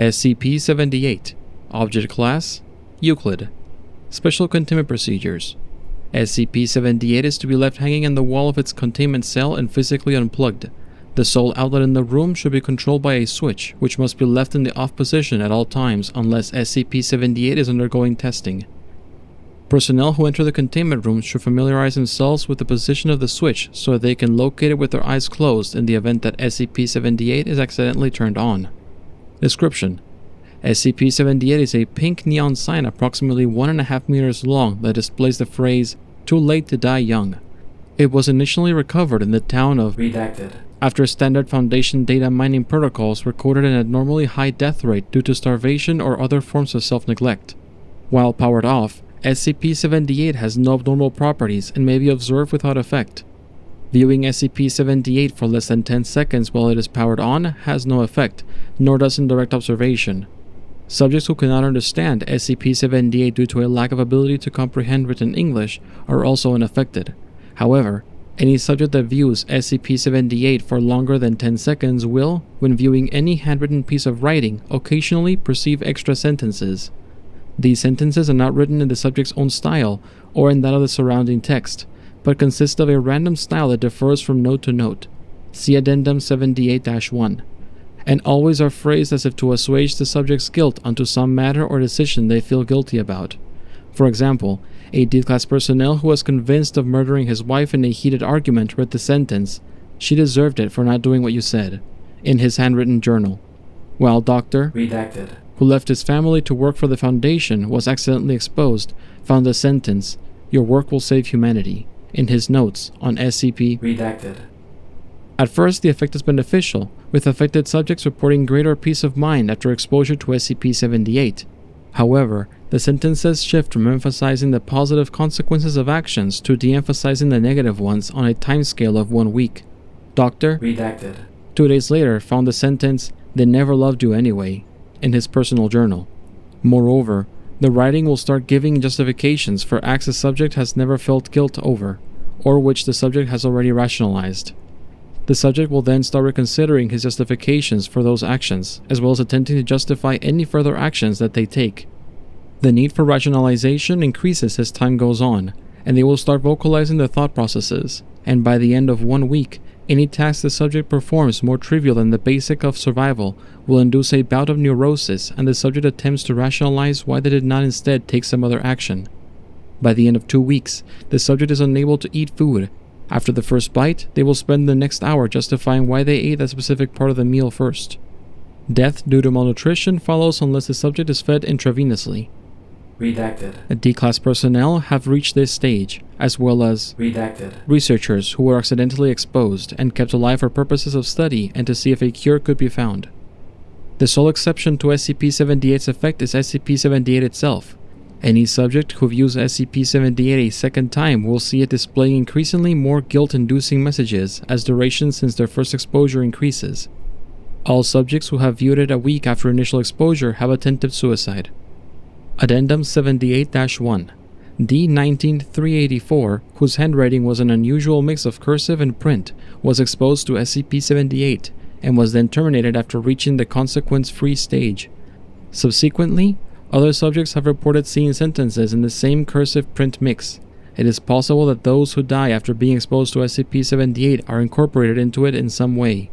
SCP-78 Object Class Euclid. Special Containment Procedures. SCP-78 is to be left hanging in the wall of its containment cell and physically unplugged. The sole outlet in the room should be controlled by a switch, which must be left in the off position at all times unless SCP-78 is undergoing testing. Personnel who enter the containment room should familiarize themselves with the position of the switch so that they can locate it with their eyes closed in the event that SCP-78 is accidentally turned on. Description: SCP-78 is a pink neon sign approximately 1.5 meters long that displays the phrase, "Too late to die young." It was initially recovered in the town of Redacted after standard Foundation data mining protocols recorded an abnormally high death rate due to starvation or other forms of self-neglect. While powered off, SCP-78 has no abnormal properties and may be observed without effect. Viewing SCP-78 for less than 10 seconds while it is powered on has no effect, nor does indirect observation. Subjects who cannot understand SCP-78 due to a lack of ability to comprehend written English are also unaffected. However, any subject that views SCP-78 for longer than 10 seconds will, when viewing any handwritten piece of writing, occasionally perceive extra sentences. These sentences are not written in the subject's own style or in that of the surrounding text, but consist of a random style that differs from note to note. See Addendum 78-1. And always are phrased as if to assuage the subject's guilt onto some matter or decision they feel guilty about. For example, a D-Class personnel who was convinced of murdering his wife in a heated argument read the sentence, "She deserved it for not doing what you said," in his handwritten journal. While Dr. Redacted, who left his family to work for the Foundation, was accidentally exposed, found the sentence, "Your work will save humanity," in his notes on SCP Redacted. At first, the effect is beneficial, with affected subjects reporting greater peace of mind after exposure to SCP-78. However, the sentences shift from emphasizing the positive consequences of actions to de-emphasizing the negative ones on a timescale of 1 week. Dr. Redacted, 2 days later, found the sentence, "They never loved you anyway," in his personal journal. Moreover, the writing will start giving justifications for acts the subject has never felt guilt over, or which the subject has already rationalized. The subject will then start reconsidering his justifications for those actions, as well as attempting to justify any further actions that they take. The need for rationalization increases as time goes on, and they will start vocalizing their thought processes, and by the end of 1 week, any task the subject performs more trivial than the basic of survival will induce a bout of neurosis, and the subject attempts to rationalize why they did not instead take some other action. By the end of 2 weeks, the subject is unable to eat food. After the first bite, they will spend the next hour justifying why they ate that specific part of the meal first. Death due to malnutrition follows unless the subject is fed intravenously. Redacted. D-Class personnel have reached this stage, as well as Redacted researchers who were accidentally exposed and kept alive for purposes of study and to see if a cure could be found. The sole exception to SCP-78's effect is SCP-78 itself. Any subject who views SCP-78 a second time will see it displaying increasingly more guilt-inducing messages as duration since their first exposure increases. All subjects who have viewed it a week after initial exposure have attempted suicide. Addendum 78-1. D-19-384, whose handwriting was an unusual mix of cursive and print, was exposed to SCP-78 and was then terminated after reaching the consequence-free stage. Subsequently, other subjects have reported seeing sentences in the same cursive print mix. It is possible that those who die after being exposed to SCP-78 are incorporated into it in some way.